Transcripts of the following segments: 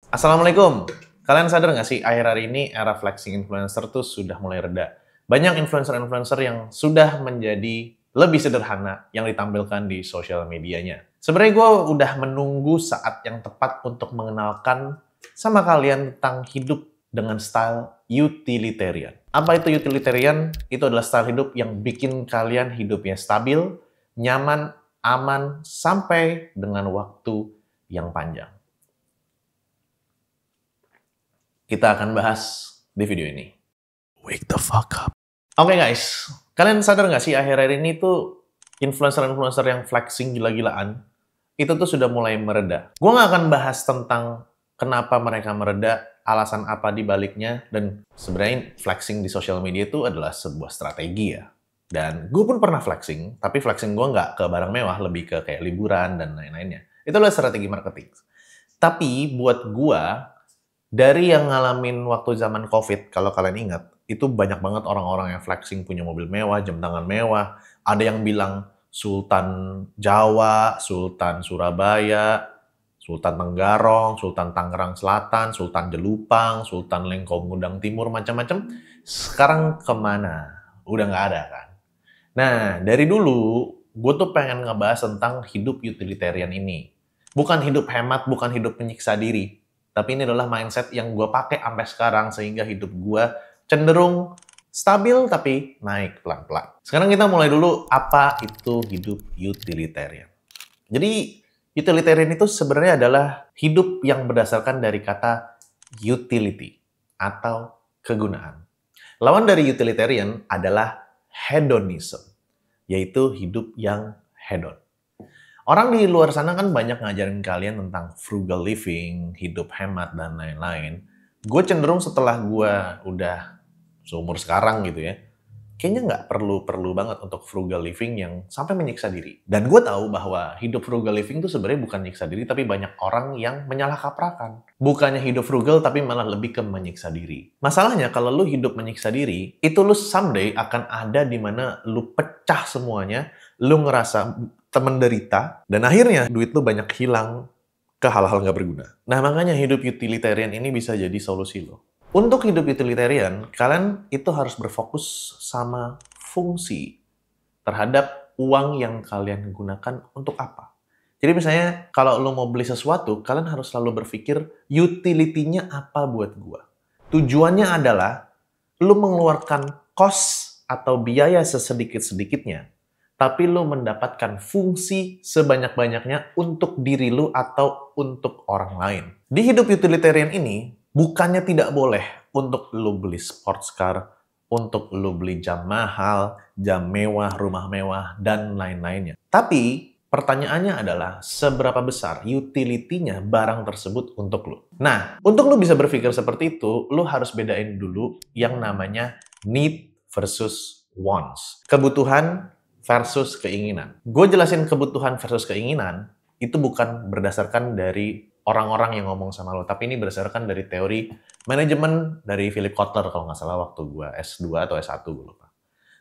Assalamualaikum. Kalian sadar nggak sih, akhir hari ini era flexing influencer tuh sudah mulai reda. Banyak influencer-influencer yang sudah menjadi lebih sederhana yang ditampilkan di sosial medianya. Sebenarnya gue udah menunggu saat yang tepat untuk mengenalkan sama kalian tentang hidup dengan style utilitarian. Apa itu utilitarian? Itu adalah style hidup yang bikin kalian hidupnya stabil, nyaman, aman, sampai dengan waktu yang panjang. Kita akan bahas di video ini. Wake the fuck up. Oke guys, kalian sadar nggak sih akhir-akhir ini tuh influencer-influencer yang flexing gila-gilaan itu tuh sudah mulai mereda. Gue nggak akan bahas tentang kenapa mereka mereda, alasan apa di baliknya, dan sebenarnya flexing di sosial media itu adalah sebuah strategi ya. Dan gue pun pernah flexing, tapi flexing gue nggak ke barang mewah, lebih ke kayak liburan dan lain-lainnya. Itu adalah strategi marketing. Tapi buat gue, dari yang ngalamin waktu zaman COVID, kalau kalian ingat, itu banyak banget orang-orang yang flexing punya mobil mewah, jam tangan mewah. Ada yang bilang Sultan Jawa, Sultan Surabaya, Sultan Tenggarong, Sultan Tangerang Selatan, Sultan Jelupang, Sultan Lengkong Gudang Timur, macam-macam. Sekarang kemana? Udah nggak ada kan? Nah, dari dulu, gue tuh pengen ngebahas tentang hidup utilitarian ini. Bukan hidup hemat, bukan hidup menyiksa diri. Tapi ini adalah mindset yang gue pakai sampai sekarang sehingga hidup gue cenderung stabil tapi naik pelan-pelan. Sekarang kita mulai dulu apa itu hidup utilitarian. Jadi utilitarian itu sebenarnya adalah hidup yang berdasarkan dari kata utility atau kegunaan. Lawan dari utilitarian adalah hedonism, yaitu hidup yang hedon. Orang di luar sana kan banyak ngajarin kalian tentang frugal living, hidup hemat, dan lain-lain. Gue cenderung setelah gue udah seumur sekarang gitu ya, kayaknya nggak perlu banget untuk frugal living yang sampai menyiksa diri. Dan gue tahu bahwa hidup frugal living itu sebenarnya bukan nyiksa diri, tapi banyak orang yang menyalah kaprakan. Bukannya hidup frugal, tapi malah lebih ke menyiksa diri. Masalahnya kalau lu hidup menyiksa diri, itu lu someday akan ada di mana lu pecah semuanya, lu ngerasa menderita, dan akhirnya duit lu banyak hilang ke hal-hal nggak berguna. Nah, makanya hidup utilitarian ini bisa jadi solusi lo. Untuk hidup utilitarian, kalian itu harus berfokus sama fungsi terhadap uang yang kalian gunakan untuk apa. Jadi misalnya, kalau lo mau beli sesuatu, kalian harus selalu berpikir utility-nya apa buat gua. Tujuannya adalah lo mengeluarkan cost atau biaya sesedikit-sedikitnya, tapi lo mendapatkan fungsi sebanyak-banyaknya untuk diri lo atau untuk orang lain. Di hidup utilitarian ini, bukannya tidak boleh untuk lo beli sports car, untuk lo beli jam mahal, jam mewah, rumah mewah, dan lain-lainnya. Tapi, pertanyaannya adalah, seberapa besar utility-nya barang tersebut untuk lo? Nah, untuk lo bisa berpikir seperti itu, lo harus bedain dulu yang namanya need versus wants. Kebutuhan versus keinginan. Gue jelasin kebutuhan versus keinginan, itu bukan berdasarkan dari orang-orang yang ngomong sama lo, tapi ini berdasarkan dari teori manajemen dari Philip Kotler, kalau nggak salah waktu gue S2 atau S1, gue lupa.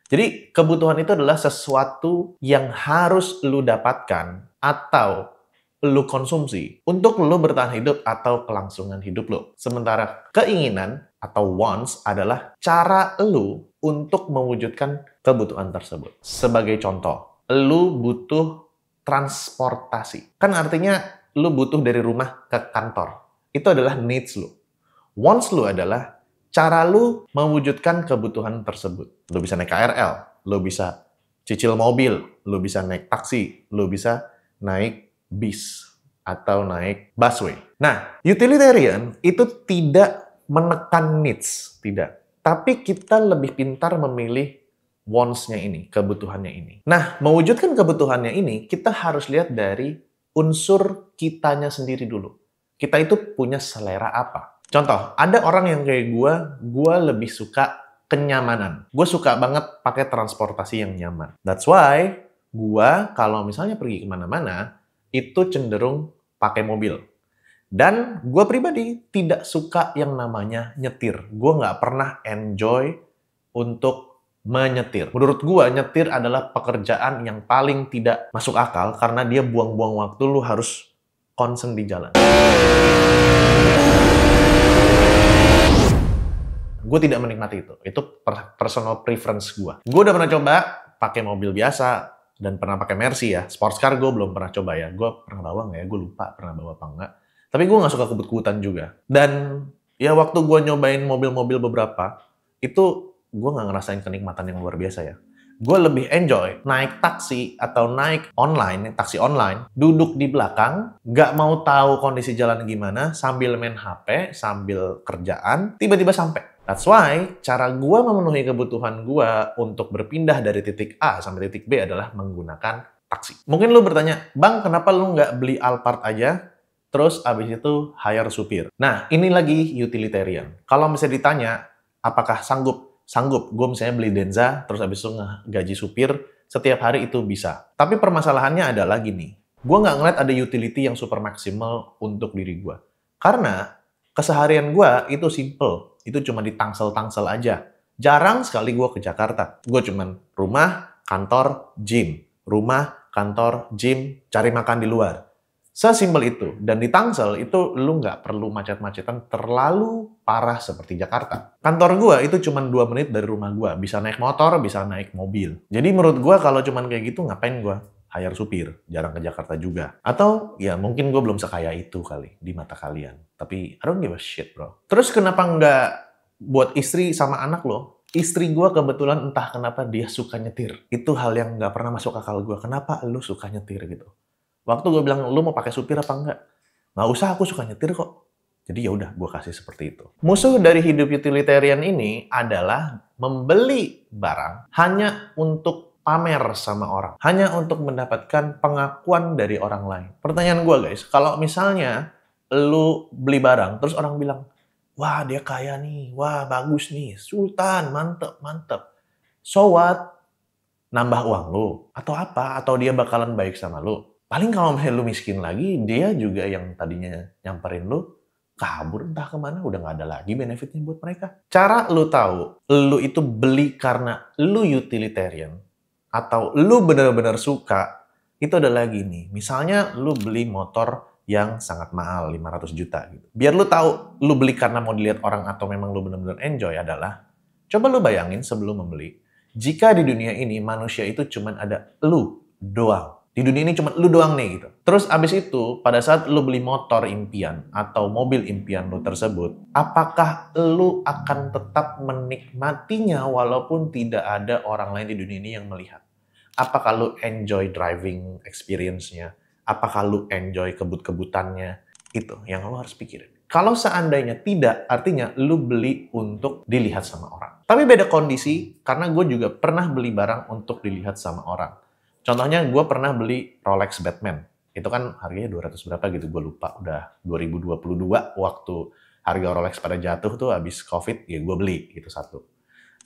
Jadi, kebutuhan itu adalah sesuatu yang harus lo dapatkan atau lo konsumsi untuk lo bertahan hidup atau kelangsungan hidup lo. Sementara keinginan atau wants adalah cara lo untuk mewujudkan kebutuhan tersebut. Sebagai contoh, lo butuh transportasi. Kan artinya lo butuh dari rumah ke kantor. Itu adalah needs lo. Wants lo adalah cara lo mewujudkan kebutuhan tersebut. Lo bisa naik KRL, lo bisa cicil mobil, lo bisa naik taksi, lo bisa naik bis atau naik busway. Nah, utilitarian itu tidak menekan needs, tidak. Tapi kita lebih pintar memilih wants-nya ini, kebutuhannya ini. Nah, mewujudkan kebutuhannya ini, kita harus lihat dari unsur kitanya sendiri dulu. Kita itu punya selera apa? Contoh, ada orang yang kayak gue lebih suka kenyamanan. Gue suka banget pakai transportasi yang nyaman. That's why gue kalau misalnya pergi kemana-mana, itu cenderung pakai mobil. Dan gue pribadi tidak suka yang namanya nyetir. Gue nggak pernah enjoy untuk menyetir. Menurut gue, nyetir adalah pekerjaan yang paling tidak masuk akal karena dia buang-buang waktu, lu harus concern di jalan. Gue tidak menikmati itu. Itu personal preference gue. Gue udah pernah coba pakai mobil biasa dan pernah pakai Mercy ya. Sports car gue belum pernah coba ya. Gue pernah bawa nggak ya? Gue lupa pernah bawa apa enggak. Tapi gue nggak suka kebut-kebutan juga. Dan ya waktu gue nyobain mobil-mobil beberapa, itu gue nggak ngerasain kenikmatan yang luar biasa ya. Gue lebih enjoy naik taksi atau naik online, taksi online, duduk di belakang, nggak mau tahu kondisi jalan gimana, sambil main HP, sambil kerjaan, tiba-tiba sampai. That's why cara gue memenuhi kebutuhan gue untuk berpindah dari titik A sampai titik B adalah menggunakan taksi. Mungkin lu bertanya, Bang, kenapa lu nggak beli Alphard aja, terus abis itu hire supir? Nah, ini lagi utilitarian. Kalau misalnya ditanya, apakah sanggup, gue misalnya beli Denza, terus abis itu gaji supir, setiap hari itu bisa. Tapi permasalahannya adalah gini, gue nggak ngeliat ada utility yang super maksimal untuk diri gue. Karena keseharian gue itu simple, itu cuma di Tangsel-Tangsel aja. Jarang sekali gue ke Jakarta. Gue cuman rumah, kantor, gym. Rumah, kantor, gym, cari makan di luar. Sesimpel itu. Dan di Tangsel itu lu nggak perlu macet-macetan terlalu parah seperti Jakarta. Kantor gua itu cuma 2 menit dari rumah gua. Bisa naik motor, bisa naik mobil. Jadi menurut gua kalau cuma kayak gitu ngapain gua hire supir? Jarang ke Jakarta juga. Atau ya mungkin gua belum sekaya itu kali di mata kalian. Tapi I don't give a shit bro. Terus kenapa nggak buat istri sama anak lo? Istri gue kebetulan entah kenapa dia suka nyetir. Itu hal yang nggak pernah masuk akal gue. Kenapa lu suka nyetir gitu? Waktu gue bilang, lu mau pakai supir apa enggak? Nggak usah, aku suka nyetir kok. Jadi ya udah, gue kasih seperti itu. Musuh dari hidup utilitarian ini adalah membeli barang hanya untuk pamer sama orang. Hanya untuk mendapatkan pengakuan dari orang lain. Pertanyaan gue guys, kalau misalnya lu beli barang, terus orang bilang, wah dia kaya nih, wah bagus nih, sultan, mantep, mantep. So what? Nambah uang lu? Atau apa? Atau dia bakalan baik sama lu? Paling kalau misalnya lu miskin lagi, dia juga yang tadinya nyamperin lu, kabur entah kemana, udah nggak ada lagi benefitnya buat mereka. Cara lu tahu, lu itu beli karena lu utilitarian, atau lu benar-benar suka, itu adalah gini. Misalnya lu beli motor yang sangat mahal, 500 juta gitu. Biar lu tahu, lu beli karena mau dilihat orang atau memang lu benar-benar enjoy adalah, coba lu bayangin sebelum membeli, jika di dunia ini manusia itu cuma ada lu doang. Di dunia ini cuma lu doang nih gitu. Terus abis itu, pada saat lu beli motor impian atau mobil impian lu tersebut, apakah lu akan tetap menikmatinya walaupun tidak ada orang lain di dunia ini yang melihat? Apakah lu enjoy driving experience-nya? Apakah lu enjoy kebut-kebutannya? Itu yang lu harus pikirin. Kalau seandainya tidak, artinya lu beli untuk dilihat sama orang. Tapi beda kondisi, karena gue juga pernah beli barang untuk dilihat sama orang. Contohnya gue pernah beli Rolex Batman. Itu kan harganya 200 berapa gitu, gue lupa. Udah 2022 waktu harga Rolex pada jatuh tuh habis COVID, ya gue beli gitu satu.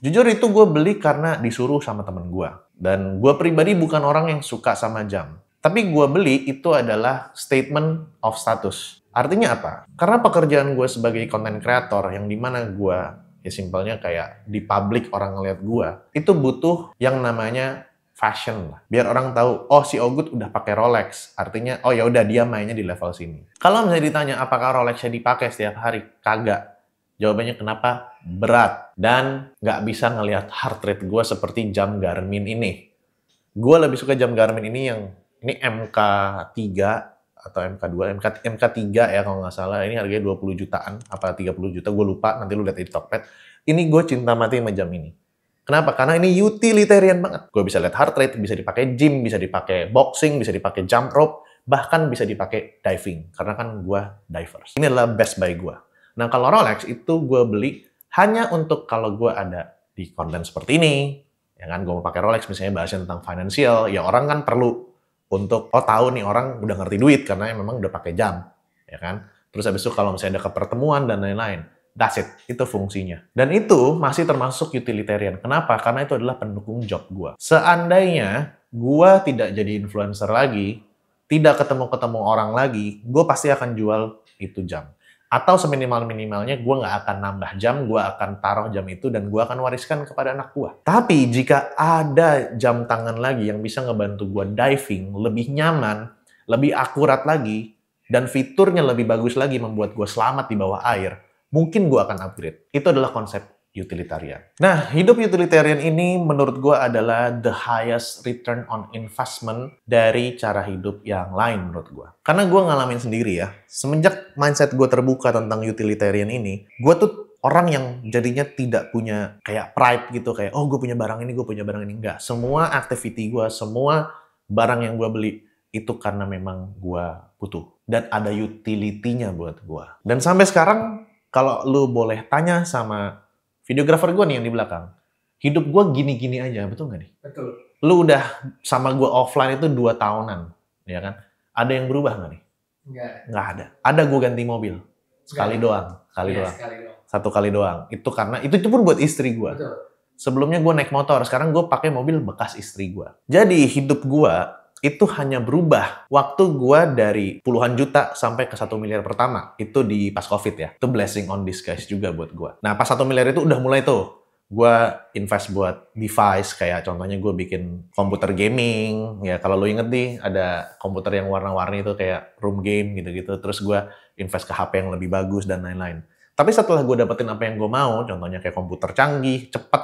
Jujur itu gue beli karena disuruh sama temen gue. Dan gue pribadi bukan orang yang suka sama jam. Tapi gue beli itu adalah statement of status. Artinya apa? Karena pekerjaan gue sebagai content creator yang dimana gue, ya simpelnya kayak di public orang ngeliat gue, itu butuh yang namanya fashion lah. Biar orang tahu, oh si Ogut udah pakai Rolex. Artinya, oh ya udah dia mainnya di level sini. Kalau misalnya ditanya apakah Rolexnya dipakai setiap hari? Kagak. Jawabannya kenapa? Berat. Dan nggak bisa ngelihat heart rate gue seperti jam Garmin ini. Gue lebih suka jam Garmin ini yang, ini MK3 atau MK2, MK3 ya kalau nggak salah. Ini harganya 20 jutaan, apa 30 juta, gue lupa. Nanti lu lihat di Tokped. Ini gue cinta mati sama jam ini. Kenapa? Karena ini utilitarian banget. Gue bisa lihat heart rate, bisa dipakai gym, bisa dipakai boxing, bisa dipakai jump rope, bahkan bisa dipakai diving. Karena kan gue divers. Ini adalah best buy gue. Nah kalau Rolex itu gue beli hanya untuk kalau gue ada di konten seperti ini. Ya kan, gue mau pakai Rolex misalnya bahasnya tentang financial, ya orang kan perlu untuk, oh tahu nih orang udah ngerti duit karena memang udah pakai jam. Ya kan? Terus habis itu kalau misalnya ada kepertemuan dan lain-lain. That's it. Itu fungsinya. Dan itu masih termasuk utilitarian. Kenapa? Karena itu adalah pendukung job gue. Seandainya gue tidak jadi influencer lagi, tidak ketemu-ketemu orang lagi, gue pasti akan jual itu jam. Atau seminimal-minimalnya gue nggak akan nambah jam, gue akan taruh jam itu dan gue akan wariskan kepada anak gue. Tapi jika ada jam tangan lagi yang bisa ngebantu gue diving, lebih nyaman, lebih akurat lagi, dan fiturnya lebih bagus lagi membuat gue selamat di bawah air, mungkin gue akan upgrade. Itu adalah konsep utilitarian. Nah, hidup utilitarian ini menurut gue adalah the highest return on investment dari cara hidup yang lain menurut gue. Karena gue ngalamin sendiri ya, semenjak mindset gue terbuka tentang utilitarian ini, gue tuh orang yang jadinya tidak punya kayak pride gitu, kayak oh gue punya barang ini, gue punya barang ini. Enggak, semua activity gue, semua barang yang gue beli itu karena memang gue butuh. Dan ada utility-nya buat gue. Dan sampai sekarang, kalau lu boleh tanya sama videografer gue nih yang di belakang, hidup gue gini-gini aja, betul nggak nih? Betul. Lu udah sama gue offline itu 2 tahunan, ya kan? Ada yang berubah nggak nih? Nggak ada. Ada gue ganti mobil. Sekali doang. Sekali doang. 1 kali doang. Itu karena, itu pun buat istri gue. Betul. Sebelumnya gue naik motor, sekarang gue pakai mobil bekas istri gue. Jadi hidup gue itu hanya berubah waktu gue dari puluhan juta sampai ke 1 miliar pertama. Itu di pas COVID ya. Itu blessing on disguise juga buat gue. Nah pas 1 miliar itu udah mulai tuh. Gue invest buat device, kayak contohnya gue bikin komputer gaming. Ya kalau lo inget nih, ada komputer yang warna-warni itu kayak room game gitu-gitu. Terus gue invest ke HP yang lebih bagus dan lain-lain. Tapi setelah gue dapetin apa yang gue mau, contohnya kayak komputer canggih, cepet,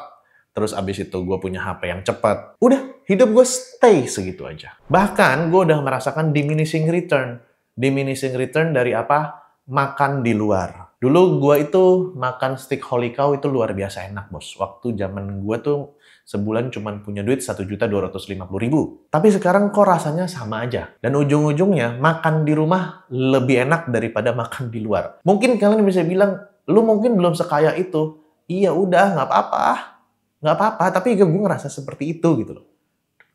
terus abis itu gue punya HP yang cepat. Udah, hidup gue stay segitu aja. Bahkan gue udah merasakan diminishing return. Diminishing return dari apa? Makan di luar. Dulu gue itu makan steak Holy Cow itu luar biasa enak, bos. Waktu zaman gue tuh sebulan cuma punya duit 1.250.000. Tapi sekarang kok rasanya sama aja. Dan ujung-ujungnya makan di rumah lebih enak daripada makan di luar. Mungkin kalian bisa bilang, lu mungkin belum sekaya itu. Iya udah, nggak apa-apa. Nggak apa-apa, tapi gue ngerasa seperti itu gitu loh.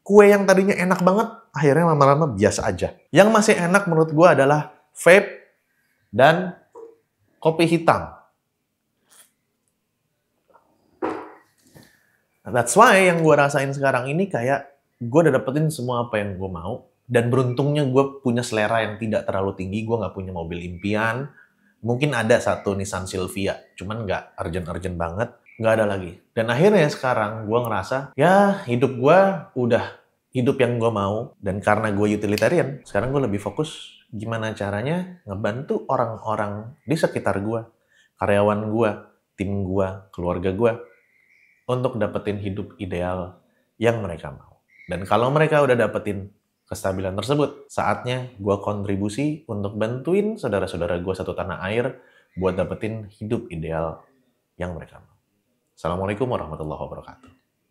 Kue yang tadinya enak banget, akhirnya lama-lama biasa aja. Yang masih enak menurut gue adalah vape dan kopi hitam. That's why yang gue rasain sekarang ini kayak gue udah dapetin semua apa yang gue mau. Dan beruntungnya gue punya selera yang tidak terlalu tinggi. Gue nggak punya mobil impian. Mungkin ada satu Nissan Silvia, cuman nggak urgent-urgent banget. Nggak ada lagi. Dan akhirnya sekarang gue ngerasa, ya hidup gue udah hidup yang gue mau. Dan karena gue utilitarian, sekarang gue lebih fokus gimana caranya ngebantu orang-orang di sekitar gue, karyawan gue, tim gue, keluarga gue, untuk dapetin hidup ideal yang mereka mau. Dan kalau mereka udah dapetin kestabilan tersebut, saatnya gue kontribusi untuk bantuin saudara-saudara gue satu tanah air buat dapetin hidup ideal yang mereka mau. Assalamualaikum warahmatullahi wabarakatuh.